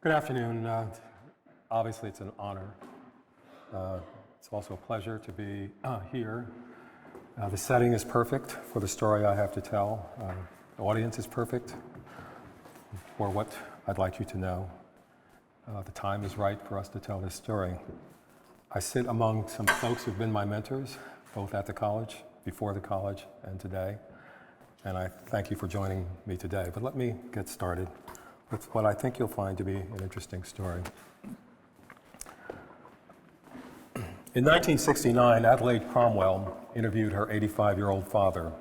Good afternoon. Obviously, it's an honor. It's also a pleasure to be here. The setting is perfect for the story I have to tell. The audience is perfect for what I'd like you to know. The time is right for us to tell this story. I sit among some folks who've been my mentors, both at the college, before the college, and today. And I thank you for joining me today. But let me get started with what I think you'll find to be an interesting story. In 1969, Adelaide Cromwell interviewed her 85-year-old father.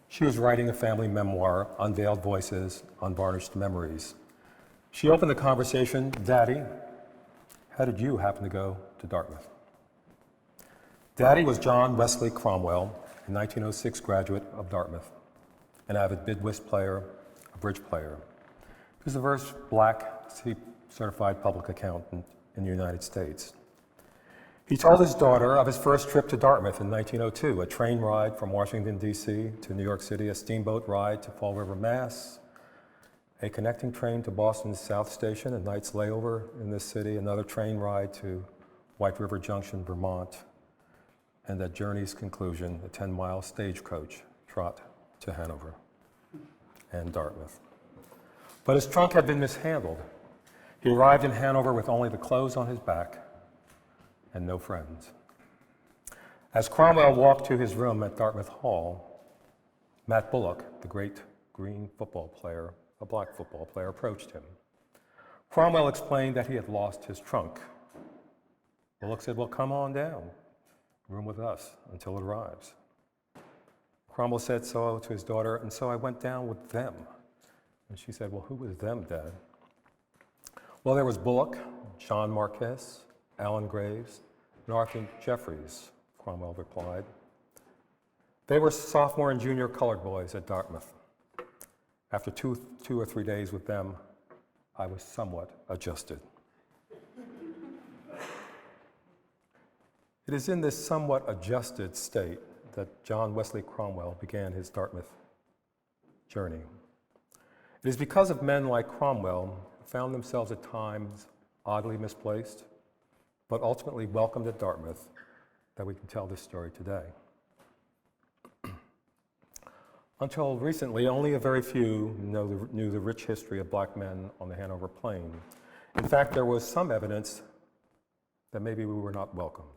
She was writing a family memoir, Unveiled Voices, Unvarnished Memories. She opened the conversation, "Daddy, how did you happen to go to Dartmouth?" Daddy was John Wesley Cromwell, a 1906 graduate of Dartmouth, an avid bid whist player, a bridge player. He was the first black certified public accountant in the United States. He told his daughter of his first trip to Dartmouth in 1902, a train ride from Washington, D.C. to New York City, a steamboat ride to Fall River, Mass., a connecting train to Boston's South Station, a night's layover in this city, another train ride to White River Junction, Vermont, and at journey's conclusion, a 10-mile stagecoach trot to Hanover and Dartmouth. But his trunk had been mishandled. He arrived in Hanover with only the clothes on his back and no friends. As Cromwell walked to his room at Dartmouth Hall, Matt Bullock, the great green football player, a black football player, approached him. Cromwell explained that he had lost his trunk. Bullock said, "Well, come on down, room with us until it arrives." Cromwell said so to his daughter, "And so I went down with them." And she said, "Well, who was them, Dad?" "Well, there was Bullock, John Marquess, Alan Graves, and Arthur Jeffries," Cromwell replied. "They were sophomore and junior colored boys at Dartmouth. After two or three days with them, I was somewhat adjusted." It is in this somewhat adjusted state that John Wesley Cromwell began his Dartmouth journey. It is because of men like Cromwell who found themselves at times oddly misplaced, but ultimately welcomed at Dartmouth, that we can tell this story today. Until recently, only a very few knew the rich history of black men on the Hanover Plain. In fact, there was some evidence that maybe we were not welcomed.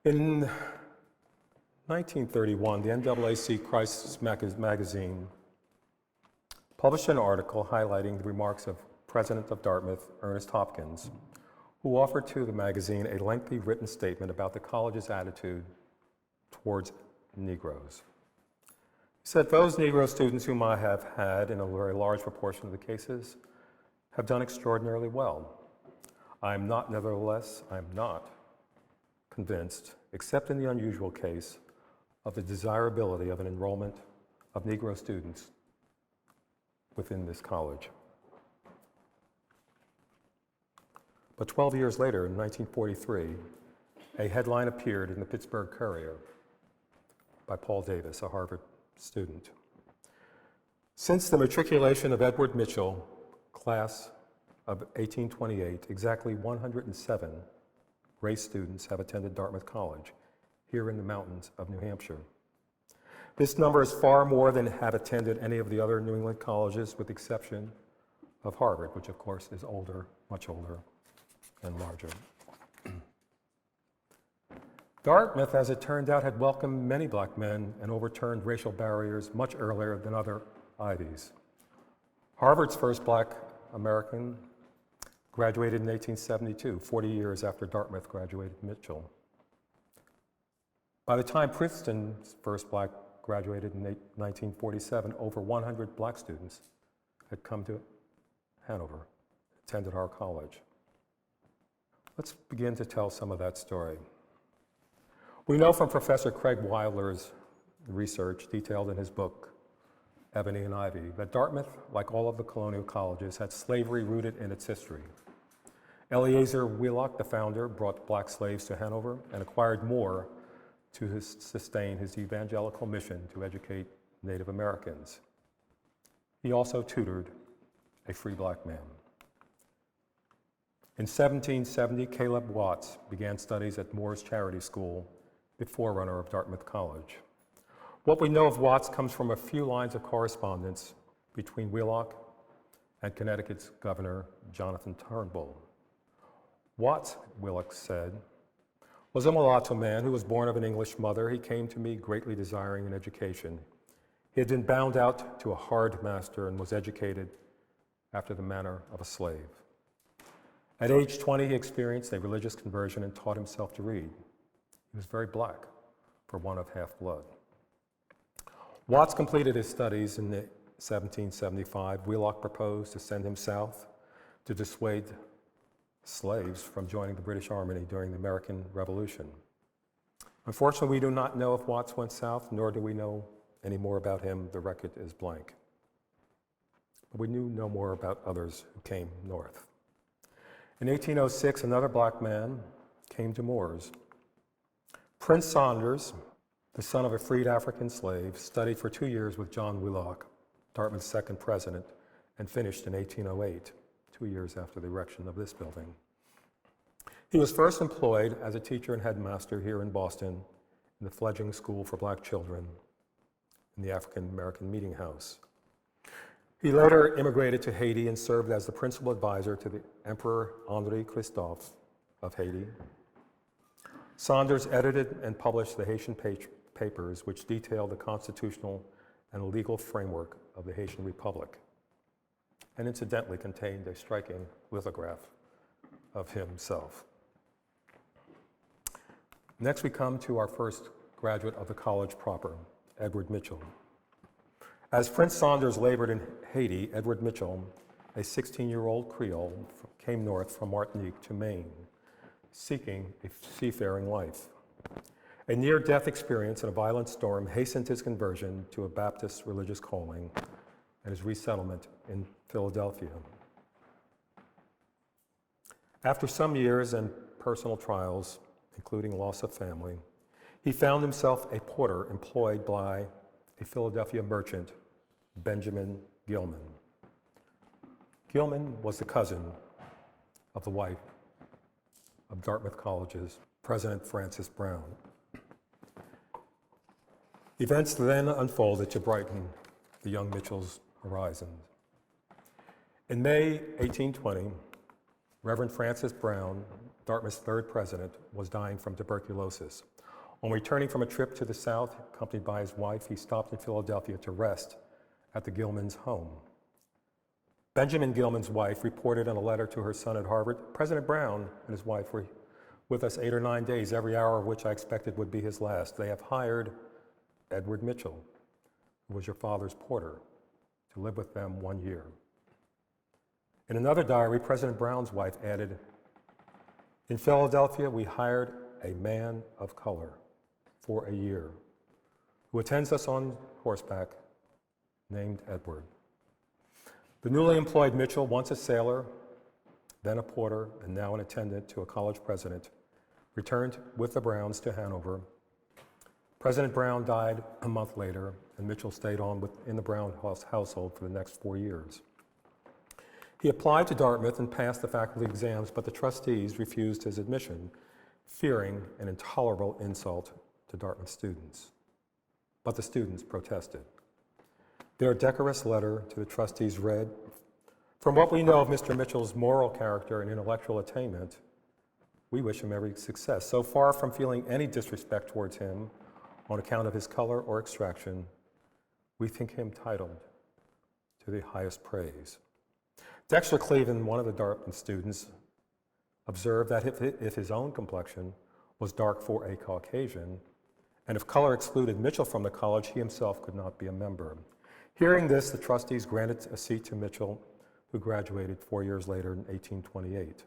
In 1931, the NAACP Crisis magazine published an article highlighting the remarks of President of Dartmouth, Ernst Hopkins, who offered to the magazine a lengthy written statement about the college's attitude towards Negroes. He said, "Those Negro students whom I have had, in a very large proportion of the cases, have done extraordinarily well. I am not convinced, except in the unusual case, of the desirability of an enrollment of Negro students within this college." But 12 years later, in 1943, a headline appeared in the Pittsburgh Courier by Paul Davis, a Harvard student. "Since the matriculation of Edward Mitchell, class of 1828, exactly 107 race students have attended Dartmouth College, here in the mountains of New Hampshire. This number is far more than have attended any of the other New England colleges, with the exception of Harvard, which of course is older, much older, and larger." Dartmouth, as it turned out, had welcomed many black men and overturned racial barriers much earlier than other Ivies. Harvard's first black American graduated in 1872, 40 years after Dartmouth graduated Mitchell. By the time Princeton's first black graduated in 1947, over 100 black students had come to Hanover, attended our college. Let's begin to tell some of that story. We know from Professor Craig Weiler's research, detailed in his book, Ebony and Ivy, that Dartmouth, like all of the colonial colleges, had slavery rooted in its history. Eleazar Wheeler, the founder, brought black slaves to Hanover and acquired more to sustain his evangelical mission to educate Native Americans. He also tutored a free black man. In 1770, Caleb Watts began studies at Moore's Charity School, the forerunner of Dartmouth College. What we know of Watts comes from a few lines of correspondence between Wheelock and Connecticut's Governor Jonathan Turnbull. Watts, Wheelock said, was a mulatto man who was born of an English mother. He came to me greatly desiring an education. He had been bound out to a hard master and was educated after the manner of a slave. At age 20, he experienced a religious conversion and taught himself to read. He was very black for one of half-blood. Watts completed his studies in 1775. Wheelock proposed to send him south to dissuade slaves from joining the British Army during the American Revolution. Unfortunately, we do not know if Watts went south, nor do we know any more about him. The record is blank. But we do know more about others who came north. In 1806, another black man came to Moores. Prince Saunders, the son of a freed African slave, studied for 2 years with John Wheelock, Dartmouth's second president, and finished in 1808, 2 years after the erection of this building. He was first employed as a teacher and headmaster here in Boston in the fledgling school for black children in the African American Meeting House. He later immigrated to Haiti and served as the principal advisor to the Emperor Henri Christophe of Haiti. Saunders edited and published the Haitian papers, which detailed the constitutional and legal framework of the Haitian Republic, and incidentally contained a striking lithograph of himself. Next, we come to our first graduate of the college proper, Edward Mitchell. As Prince Saunders labored in Haiti, Edward Mitchell, a 16-year-old Creole, came north from Martinique to Maine, seeking a seafaring life. A near-death experience in a violent storm hastened his conversion to a Baptist religious calling and his resettlement in Philadelphia. After some years and personal trials, including loss of family, he found himself a porter employed by a Philadelphia merchant, Benjamin Gilman. Gilman was the cousin of the wife of Dartmouth College's President Francis Brown. Events then unfolded to brighten the young Mitchell's horizons. In May 1820, Reverend Francis Brown, Dartmouth's third president, was dying from tuberculosis. On returning from a trip to the South, accompanied by his wife, he stopped in Philadelphia to rest at the Gilman's home. Benjamin Gilman's wife reported in a letter to her son at Harvard, President Brown and his wife were with us 8 or 9 days, every hour of which I expected would be his last. They have hired Edward Mitchell, who was your father's porter, to live with them 1 year. In another diary, President Brown's wife added, in Philadelphia, we hired a man of color for a year who attends us on horseback, named Edward. The newly employed Mitchell, once a sailor, then a porter, and now an attendant to a college president, returned with the Browns to Hanover. President Brown died a month later, and Mitchell stayed on in the Brown household for the next 4 years. He applied to Dartmouth and passed the faculty exams, but the trustees refused his admission, fearing an intolerable insult to Dartmouth students. But the students protested. Their decorous letter to the trustees read, from what we know of Mr. Mitchell's moral character and intellectual attainment, we wish him every success. So far from feeling any disrespect towards him on account of his color or extraction, we think him entitled to the highest praise. Dexter Cleveland, one of the Dartmouth students, observed that if his own complexion was dark for a Caucasian, and if color excluded Mitchell from the college, he himself could not be a member. Hearing this, the trustees granted a seat to Mitchell, who graduated 4 years later in 1828.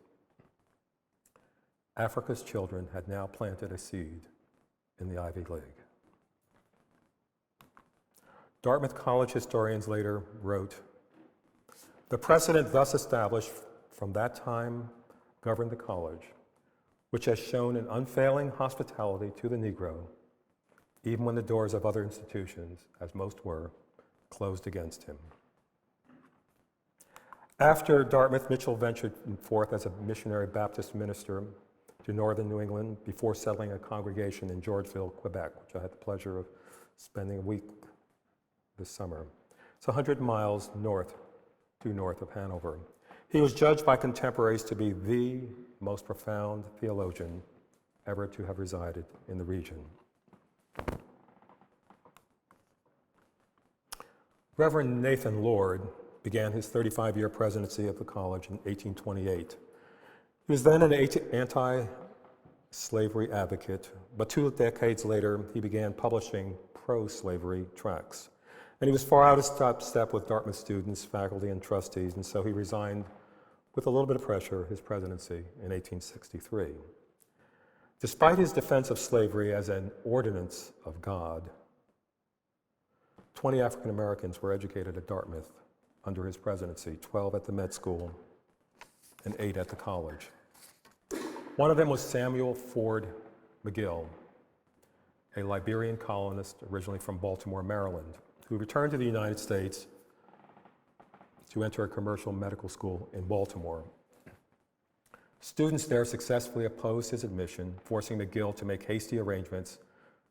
Africa's children had now planted a seed in the Ivy League. Dartmouth College historians later wrote, the precedent thus established from that time governed the college, which has shown an unfailing hospitality to the Negro, even when the doors of other institutions, as most were, closed against him. After Dartmouth, Mitchell ventured forth as a missionary Baptist minister to northern New England before settling a congregation in Georgeville, Quebec, which I had the pleasure of spending a week this summer. It's 100 miles due north of Hanover. He was judged by contemporaries to be the most profound theologian ever to have resided in the region. Reverend Nathan Lord began his 35-year presidency of the college in 1828. He was then an anti-slavery advocate, but 2 decades later, he began publishing pro-slavery tracts. And he was far out of step with Dartmouth students, faculty, and trustees, and so he resigned with a little bit of pressure his presidency in 1863. Despite his defense of slavery as an ordinance of God, 20 African Americans were educated at Dartmouth under his presidency, 12 at the med school and 8 at the college. One of them was Samuel Ford McGill, a Liberian colonist originally from Baltimore, Maryland, who returned to the United States to enter a commercial medical school in Baltimore. Students there successfully opposed his admission, forcing McGill to make hasty arrangements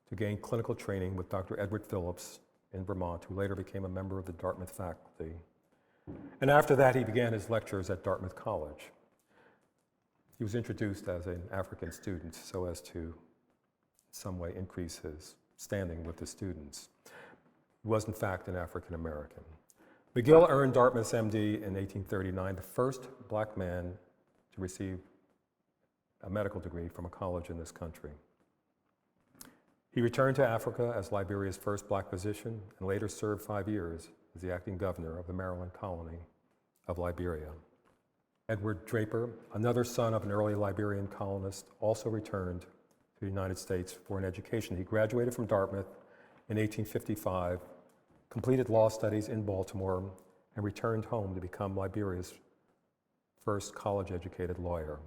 to gain clinical training with Dr. Edward Phillips in Vermont, who later became a member of the Dartmouth faculty. And after that, he began his lectures at Dartmouth College. He was introduced as an African student so as to, in some way, increase his standing with the students. He was, in fact, an African American. McGill earned Dartmouth's MD in 1839, the first black man to receive a medical degree from a college in this country. He returned to Africa as Liberia's first black physician and later served 5 years as the acting governor of the Maryland colony of Liberia. Edward Draper, another son of an early Liberian colonist, also returned to the United States for an education. He graduated from Dartmouth in 1855, completed law studies in Baltimore, and returned home to become Liberia's first college-educated lawyer.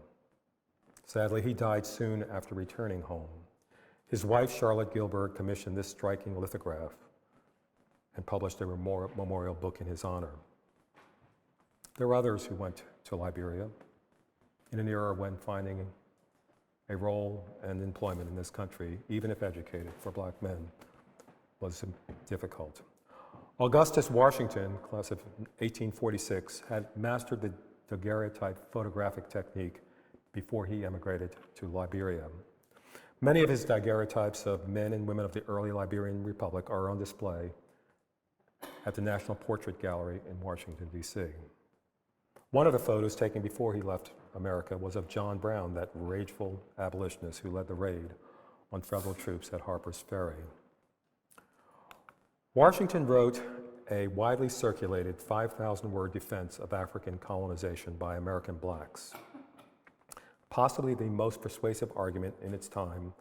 Sadly, he died soon after returning home. His wife, Charlotte Gilbert, commissioned this striking lithograph and published a memorial book in his honor. There were others who went to Liberia in an era when finding a role and employment in this country, even if educated for black men, was difficult. Gustus Washington, class of 1846, had mastered the daguerreotype photographic technique before he emigrated to Liberia. Many of his daguerreotypes of men and women of the early Liberian Republic are on display at the National Portrait Gallery in Washington, D.C. One of the photos taken before he left America was of John Brown, that rageful abolitionist who led the raid on federal troops at Harper's Ferry. Washington wrote a widely circulated 5,000-word defense of African colonization by American blacks, possibly the most persuasive argument in its time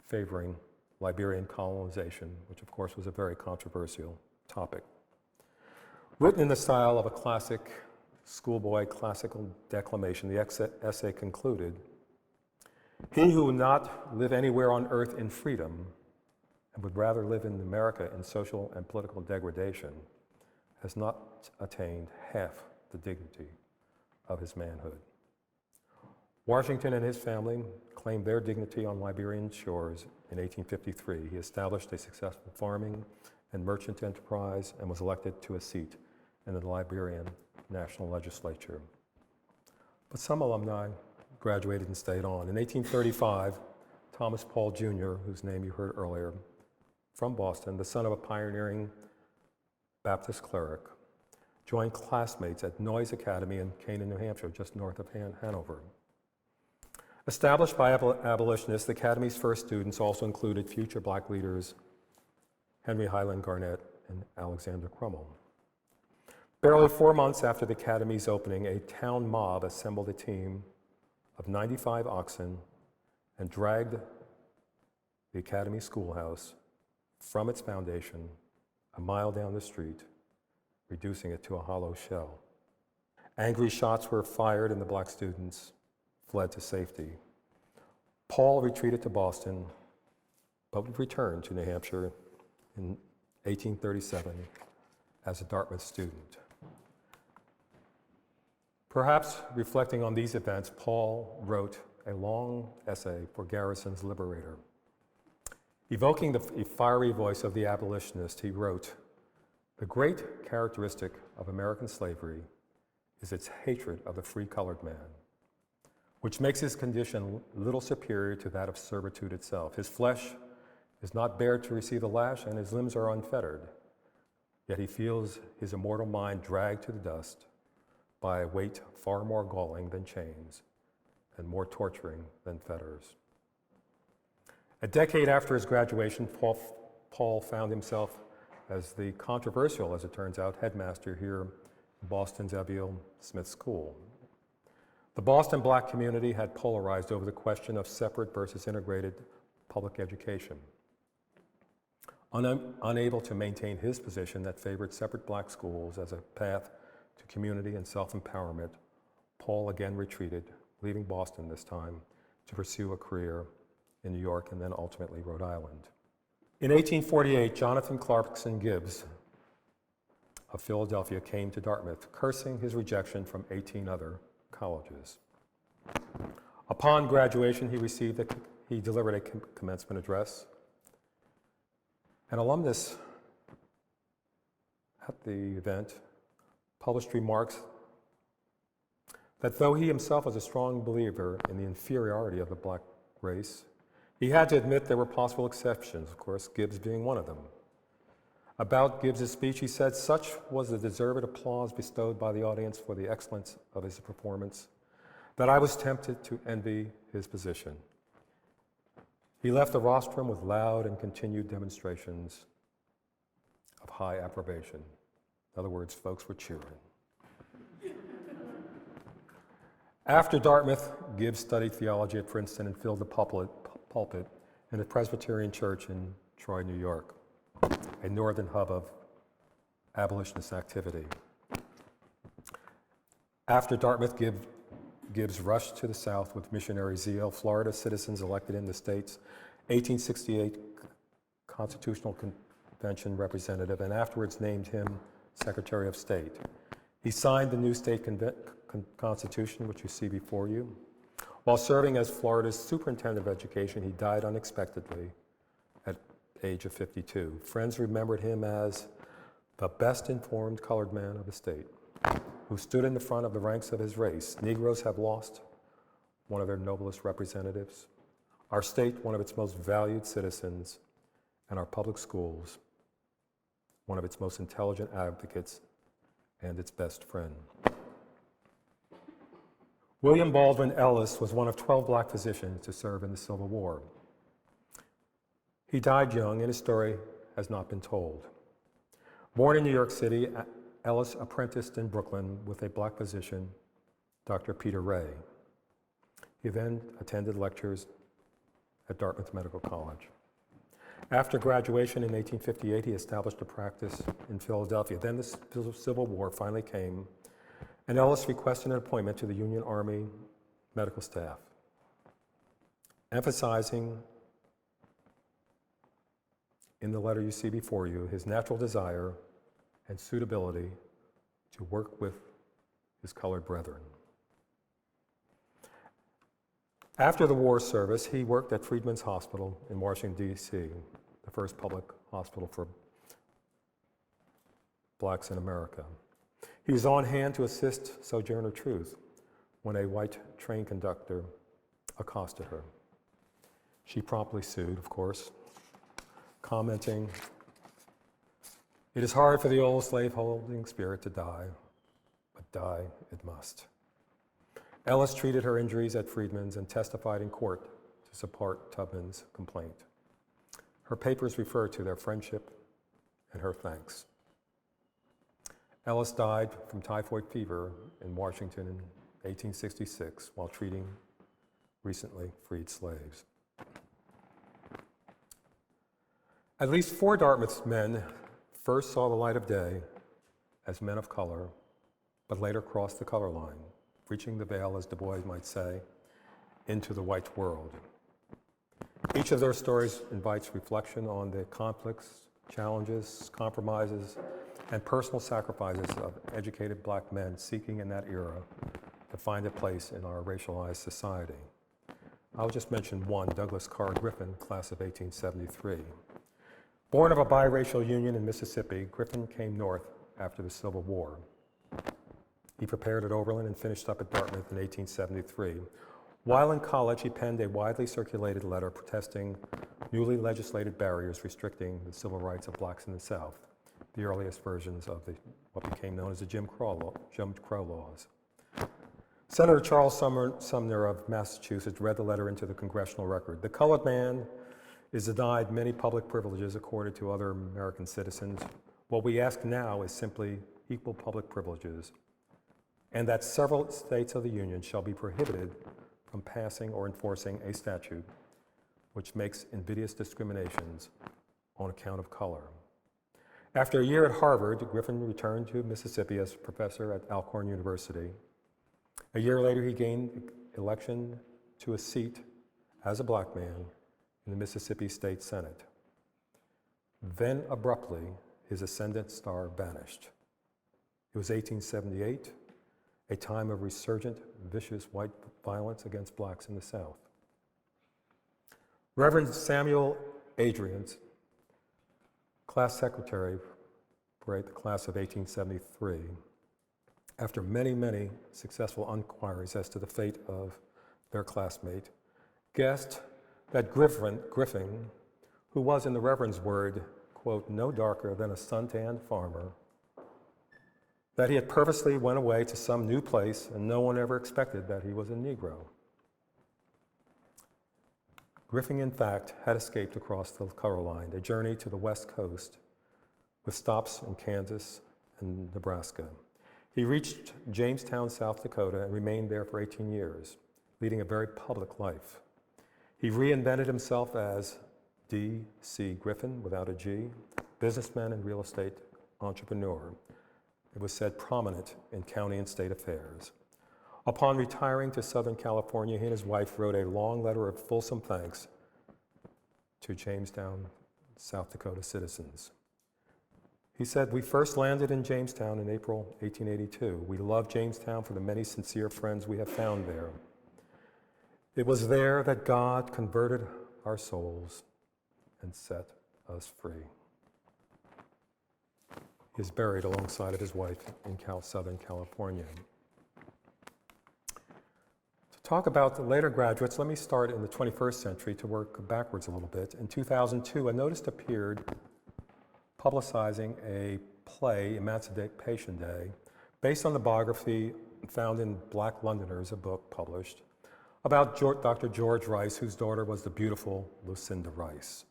favoring Liberian colonization, which of course was a very controversial topic. Written in the style of a classic schoolboy classical declamation, the essay concluded, "He who would not live anywhere on earth in freedom and would rather live in America in social and political degradation has not attained half the dignity of his manhood." Washington and his family claimed their dignity on Liberian shores in 1853. He established a successful farming and merchant enterprise and was elected to a seat in the Liberian National Legislature. But some alumni graduated and stayed on. In 1835, Thomas Paul Jr., whose name you heard earlier, from Boston, the son of a pioneering Baptist cleric, joined classmates at Noyes Academy in Canaan, New Hampshire, just north of Hanover. Established by abolitionists, the Academy's first students also included future black leaders Henry Highland Garnett and Alexander Cromwell. Barely 4 months after the Academy's opening, a town mob assembled a team of 95 oxen and dragged the Academy schoolhouse from its foundation a mile down the street, reducing it to a hollow shell. Angry shots were fired and the black students fled to safety. Paul retreated to Boston, but returned to New Hampshire in 1837 as a Dartmouth student. Perhaps reflecting on these events, Paul wrote a long essay for Garrison's Liberator. Evoking the fiery voice of the abolitionist, he wrote, "The great characteristic of American slavery is its hatred of the free colored man, which makes his condition little superior to that of servitude itself. His flesh is not bared to receive the lash, and his limbs are unfettered. Yet he feels his immortal mind dragged to the dust by a weight far more galling than chains and more torturing than fetters." A decade after his graduation, Paul found himself as the controversial, as it turns out, headmaster here in Boston's Abiel Smith School. The Boston black community had polarized over the question of separate versus integrated public education. Unable to maintain his position that favored separate black schools as a path to community and self-empowerment, Paul again retreated, leaving Boston this time to pursue a career in New York and then ultimately Rhode Island. In 1848, Jonathan Clarkson Gibbs of Philadelphia came to Dartmouth, cursing his rejection from 18 other colleges. Upon graduation, he delivered a commencement address. An alumnus at the event published remarks that though he himself was a strong believer in the inferiority of the black race, he had to admit there were possible exceptions, of course, Gibbs being one of them. About Gibbs's speech, he said, "Such was the deserved applause bestowed by the audience for the excellence of his performance that I was tempted to envy his position." He left the rostrum with loud and continued demonstrations of high approbation. In other words, folks were cheering. After Dartmouth, Gibbs studied theology at Princeton and filled the pulpit in a Presbyterian church in Troy, New York, a northern hub of abolitionist activity. After Dartmouth, Gibbs rushed to the South with missionary zeal. Florida citizens elected him the state's 1868 Constitutional Convention representative and afterwards named him Secretary of State. He signed the new state constitution, which you see before you. While serving as Florida's superintendent of education, he died unexpectedly at the age of 52. Friends remembered him as the best informed colored man of the state, who stood in the front of the ranks of his race. Negroes have lost one of their noblest representatives, our state one of its most valued citizens, and our public schools one of its most intelligent advocates and its best friend. William Baldwin Ellis was one of 12 black physicians to serve in the Civil War. He died young, and his story has not been told. Born in New York City, Ellis apprenticed in Brooklyn with a black physician, Dr. Peter Ray. He then attended lectures at Dartmouth Medical College. After graduation in 1858, he established a practice in Philadelphia. Then the Civil War finally came, and Ellis requested an appointment to the Union Army medical staff, emphasizing in the letter you see before you his natural desire and suitability to work with his colored brethren. After the war service, he worked at Friedmans Hospital in Washington, D.C., the first public hospital for blacks in America. He was on hand to assist Sojourner Truth when a white train conductor accosted her. She promptly sued, of course, commenting, "It is hard for the old slave-holding spirit to die, but die it must." Ellis treated her injuries at Friedman's and testified in court to support Tubman's complaint. Her papers refer to their friendship and her thanks. Ellis died from typhoid fever in Washington in 1866 while treating recently freed slaves. At least 4 Dartmouth men first saw the light of day as men of color, but later crossed the color line, reaching the veil, as Du Bois might say, into the white world. Each of their stories invites reflection on the conflicts, challenges, compromises, and personal sacrifices of educated black men seeking in that era to find a place in our racialized society. I'll just mention one, Douglas Carr Griffin, class of 1873. Born of a biracial union in Mississippi, Griffin came north after the Civil War. He prepared at Oberlin and finished up at Dartmouth in 1873. While in college, he penned a widely circulated letter protesting newly legislated barriers restricting the civil rights of blacks in the South, the earliest versions of what became known as the Jim Crow laws. Senator Charles Sumner of Massachusetts read the letter into the congressional record. The colored man is denied many public privileges accorded to other American citizens. What we ask now is simply equal public privileges, and that several states of the Union shall be prohibited from passing or enforcing a statute which makes invidious discriminations on account of color. After a year at Harvard, Griffin returned to Mississippi as professor at Alcorn University. A year later, he gained election to a seat as a black man in the Mississippi State Senate. Then, abruptly, his ascendant star vanished. It was 1878, a time of resurgent, vicious white violence against blacks in the South. Reverend Samuel Adrians, class secretary for the class of 1873, after many, many successful inquiries as to the fate of their classmate, guessed that Griffin, who was, in the Reverend's word, quote, no darker than a suntanned farmer, that he had purposely went away to some new place and no one ever expected that he was a Negro. Griffin, in fact, had escaped across the color line, a journey to the West Coast with stops in Kansas and Nebraska. He reached Jamestown, South Dakota, and remained there for 18 years, leading a very public life. He reinvented himself as D.C. Griffin, without a G, businessman and real estate entrepreneur. It was said prominent in county and state affairs. Upon retiring to Southern California, he and his wife wrote a long letter of fulsome thanks to Jamestown, South Dakota citizens. He said, we first landed in Jamestown in April 1882. We love Jamestown for the many sincere friends we have found there. It was there that God converted our souls and set us free. He is buried alongside of his wife in Southern California. To talk about the later graduates, let me start in the 21st century to work backwards a little bit. In 2002, a notice appeared publicizing a play, Emancipation Day, based on the biography found in Black Londoners, a book published, about Dr. George Rice, whose daughter was the beautiful Lucinda Rice.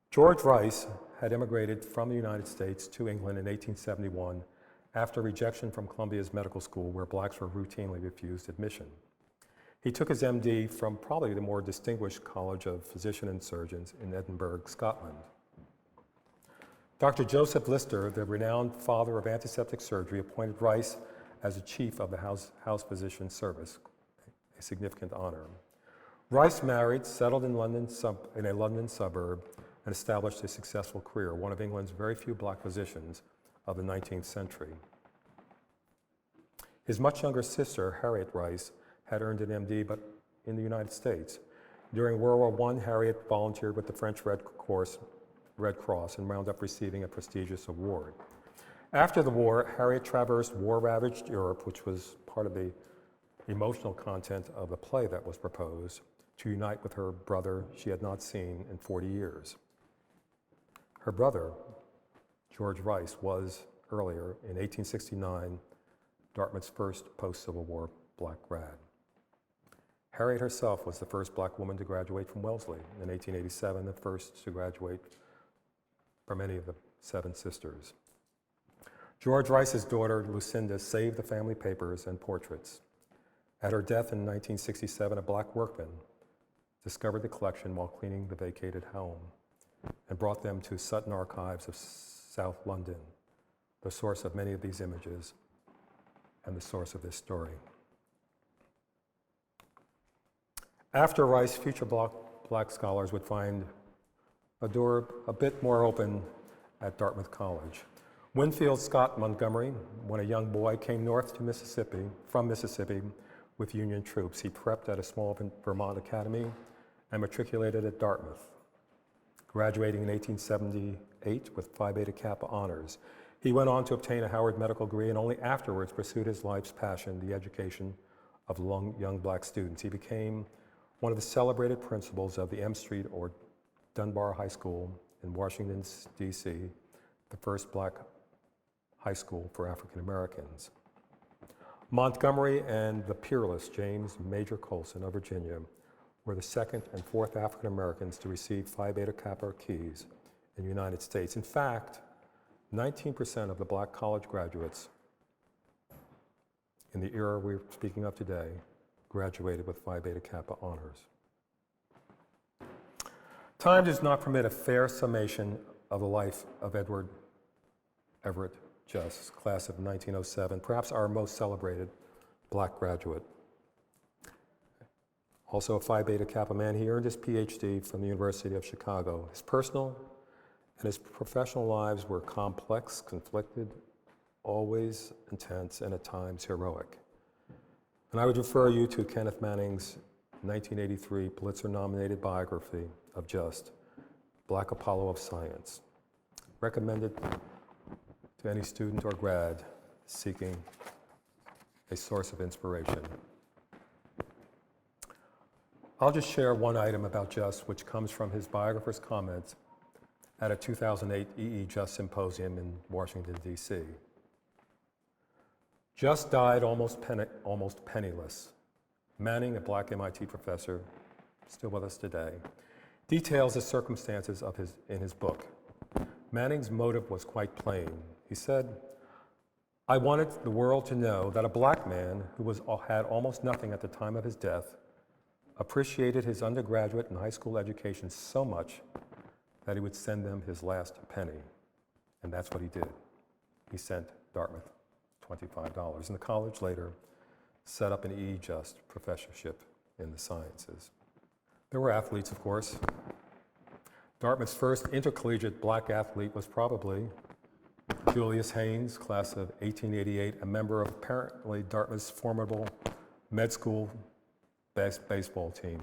George Rice had immigrated from the United States to England in 1871 after rejection from Columbia's medical school, where blacks were routinely refused admission. He took his MD from probably the more distinguished College of Physicians and Surgeons in Edinburgh, Scotland. Dr. Joseph Lister, the renowned father of antiseptic surgery, appointed Rice as the chief of the House Physician Service, a significant honor. Rice married, settled in a London suburb, and established a successful career, one of England's very few black physicians of the 19th century. His much younger sister, Harriet Rice, had earned an MD, but in the United States. During World War I, Harriet volunteered with the French Red Cross and wound up receiving a prestigious award. After the war, Harriet traversed war-ravaged Europe, which was part of the emotional content of the play that was proposed, to unite with her brother she had not seen in 40 years. Her brother, George Rice, was earlier, in 1869, Dartmouth's first post-Civil War black grad. Harriet herself was the first black woman to graduate from Wesley. In 1887, the first to graduate from any of the seven sisters. George Rice's daughter, Lucinda, saved the family papers and portraits. At her death in 1967, a black workman discovered the collection while cleaning the vacated home and brought them to Sutton Archives of South London, the source of many of these images and the source of this story. After Rice, future black scholars would find a door a bit more open at Dartmouth College. Winfield Scott Montgomery, when a young boy, came north to Mississippi, from Mississippi with Union troops. He prepped at a small Vermont academy and matriculated at Dartmouth, graduating in 1878 with Phi Beta Kappa honors. He went on to obtain a Howard medical degree and only afterwards pursued his life's passion, the education of young black students. He became one of the celebrated principals of the M Street or Dunbar High School in Washington, D.C., the first black high school for African Americans. Montgomery and the peerless James Major Colson of Virginia were the second and fourth African Americans to receive Phi Beta Kappa keys in the United States. In fact, 19% of the black college graduates in the era we're speaking of today graduated with Phi Beta Kappa honors. Time does not permit a fair summation of the life of Edward Everett Just, class of 1907, perhaps our most celebrated black graduate. Also a Phi Beta Kappa man, he earned his PhD from the University of Chicago. His personal and his professional lives were complex, conflicted, always intense, and at times heroic. And I would refer you to Kenneth Manning's 1983 Pulitzer-nominated biography of Just, Black Apollo of Science, recommended to any student or grad seeking a source of inspiration. I'll just share one item about Just, which comes from his biographer's comments at a 2008 E.E. Just Symposium in Washington, D.C. Just died almost penniless. Manning, a black MIT professor, still with us today, details the circumstances of in his book. Manning's motive was quite plain. He said, "I wanted the world to know that a black man who had almost nothing at the time of his death appreciated his undergraduate and high school education so much that he would send them his last penny." And that's what he did. He sent Dartmouth $25. And the college later set up an E. Just professorship in the sciences. There were athletes, of course. Dartmouth's first intercollegiate black athlete was probably Julius Haynes, class of 1888, a member of apparently Dartmouth's formidable med school baseball team.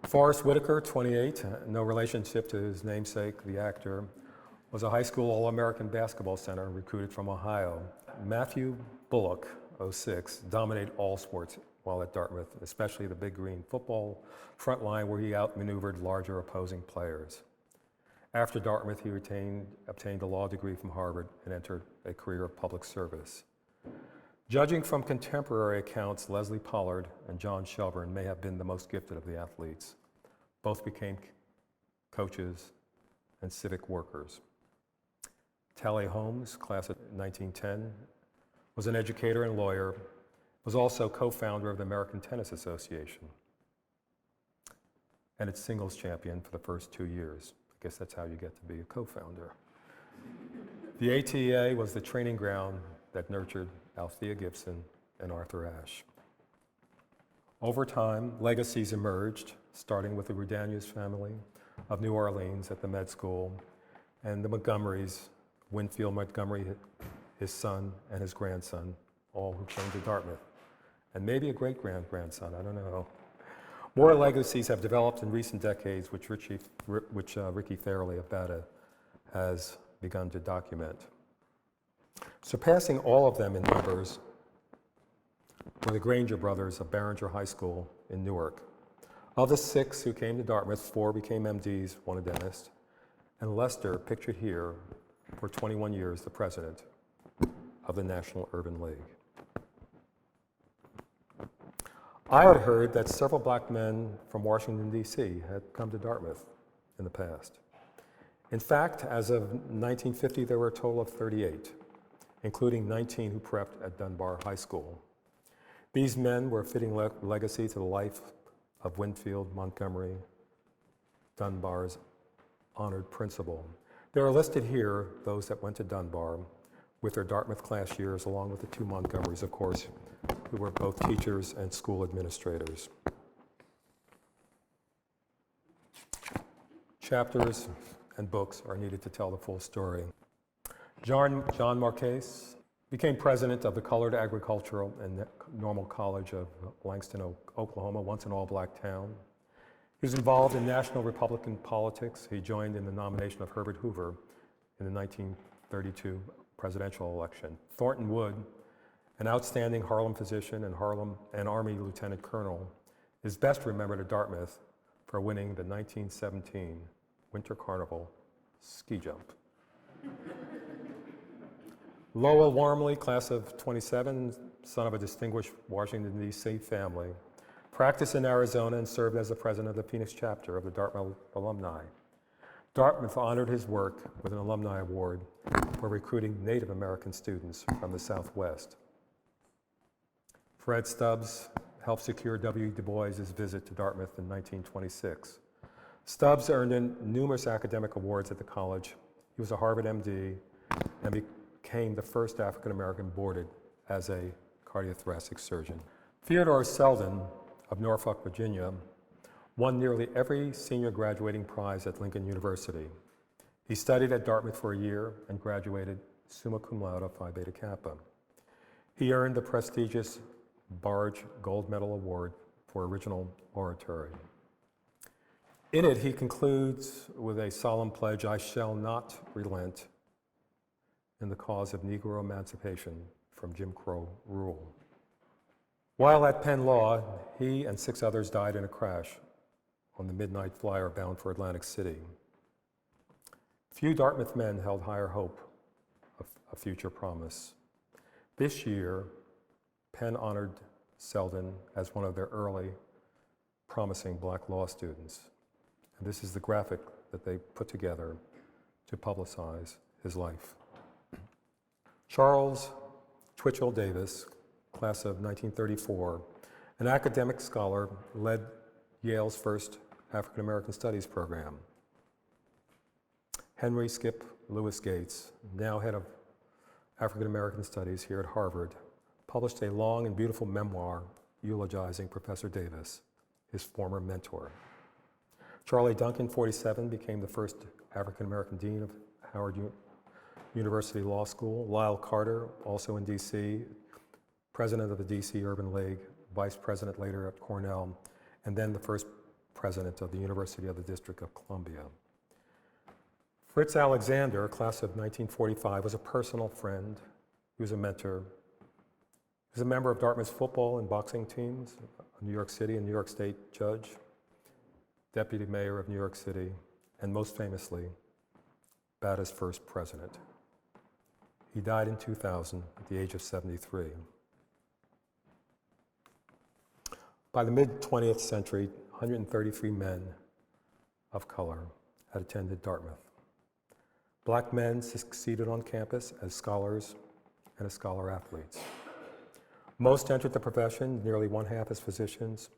Forrest Whitaker, 28, no relationship to his namesake, the actor, was a high school All-American basketball center recruited from Ohio. Matthew Bullock, 06, dominated all sports while at Dartmouth, especially the big green football front line where he outmaneuvered larger opposing players. After Dartmouth, he obtained a law degree from Harvard and entered a career of public service. Judging from contemporary accounts, Leslie Pollard and John Shelburne may have been the most gifted of the athletes. Both became coaches and civic workers. Tally Holmes, class of 1910, was an educator and lawyer, was also co-founder of the American Tennis Association and its singles champion for the first 2 years. I guess that's how you get to be a co-founder. The ATA was the training ground that nurtured Althea Gibson and Arthur Ashe. Over time, legacies emerged, starting with the Rudanius family of New Orleans at the med school, and the Montgomerys, Winfield Montgomery, his son and his grandson, all who came to Dartmouth, and maybe a great-grandson, I don't know. More legacies have developed in recent decades, which Ricky Fairley of Bata has begun to document. Surpassing all of them in numbers were the Granger brothers of Barringer High School in Newark. Of the 6 who came to Dartmouth, 4 became MDs, 1 a dentist, and Lester, pictured here, for 21 years, the president of the National Urban League. I had heard that several black men from Washington, D.C. had come to Dartmouth in the past. In fact, as of 1950, there were a total of 38, including 19 who prepped at Dunbar High School. These men were a fitting legacy to the life of Winfield Montgomery, Dunbar's honored principal. There are listed here those that went to Dunbar with their Dartmouth class years, along with the 2 Montgomerys, of course, who were both teachers and school administrators. Chapters and books are needed to tell the full story. John Marquez became president of the Colored Agricultural and Normal College of Langston, Oklahoma, once an all-black town. He was involved in national Republican politics. He joined in the nomination of Herbert Hoover in the 1932 presidential election. Thornton Wood, an outstanding Harlem physician and Army lieutenant colonel, is best remembered at Dartmouth for winning the 1917 Winter Carnival ski jump. Lowell Warmley, class of 27, son of a distinguished Washington, D.C. family, practiced in Arizona and served as the president of the Phoenix chapter of the Dartmouth Alumni. Dartmouth honored his work with an alumni award for recruiting Native American students from the Southwest. Fred Stubbs helped secure W. Du Bois' visit to Dartmouth in 1926. Stubbs earned numerous academic awards at the college. He was a Harvard MD and became the first African American boarded as a cardiothoracic surgeon. Theodore Selden of Norfolk, Virginia, won nearly every senior graduating prize at Lincoln University. He studied at Dartmouth for a year and graduated summa cum laude Phi Beta Kappa. He earned the prestigious Barge Gold Medal Award for original oratory. In it, he concludes with a solemn pledge, "I shall not relent in the cause of Negro emancipation from Jim Crow rule." While at Penn Law, he and 6 others died in a crash on the midnight flyer bound for Atlantic City. Few Dartmouth men held higher hope of a future promise. This year, Penn honored Selden as one of their early promising black law students. And this is the graphic that they put together to publicize his life. Charles Twitchell Davis, class of 1934, an academic scholar, led Yale's first African American Studies program. Henry Skip Lewis Gates, now head of African American Studies here at Harvard, published a long and beautiful memoir eulogizing Professor Davis, his former mentor. Charlie Duncan, 47, became the first African American dean of Howard University Law School. Lyle Carter, also in DC, president of the DC Urban League, vice president later at Cornell, and then the first president of the University of the District of Columbia. Fritz Alexander, class of 1945, was a personal friend. He was a mentor. He was a member of Dartmouth's football and boxing teams, a New York City and New York State judge, deputy mayor of New York City, and most famously, BATA's first president. He died in 2000 at the age of 73. By the mid-20th century, 133 men of color had attended Dartmouth. Black men succeeded on campus as scholars and as scholar athletes. Most entered the profession, nearly 1/2 as physicians,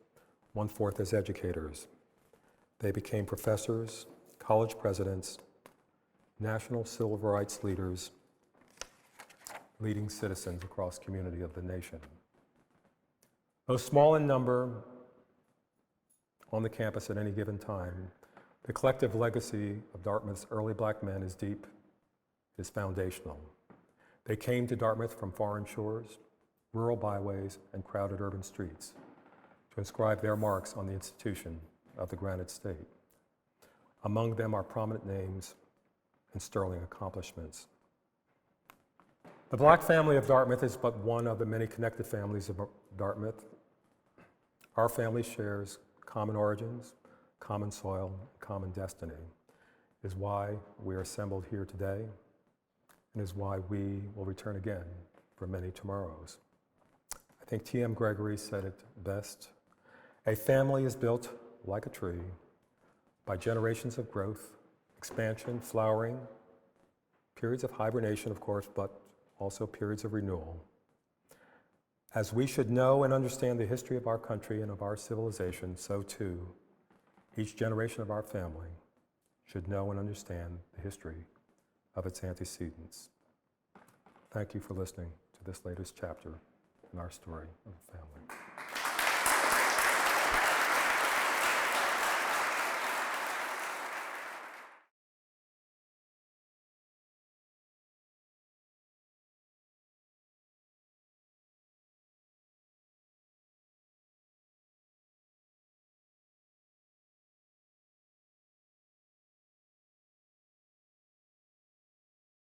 1/4 as educators. They became professors, college presidents, national civil rights leaders, leading citizens across the community of the nation. Though small in number on the campus at any given time, the collective legacy of Dartmouth's early black men is deep, is foundational. They came to Dartmouth from foreign shores, rural byways, and crowded urban streets to inscribe their marks on the institution of the Granite State. Among them are prominent names and sterling accomplishments. The black family of Dartmouth is but one of the many connected families of Dartmouth. Our family shares common origins, common soil, common destiny, is why we are assembled here today, and is why we will return again for many tomorrows. I think T.M. Gregory said it best: a family is built like a tree by generations of growth, expansion, flowering, periods of hibernation, of course, but also periods of renewal. As we should know and understand the history of our country and of our civilization, so too, each generation of our family should know and understand the history of its antecedents. Thank you for listening to this latest chapter in our story of the family.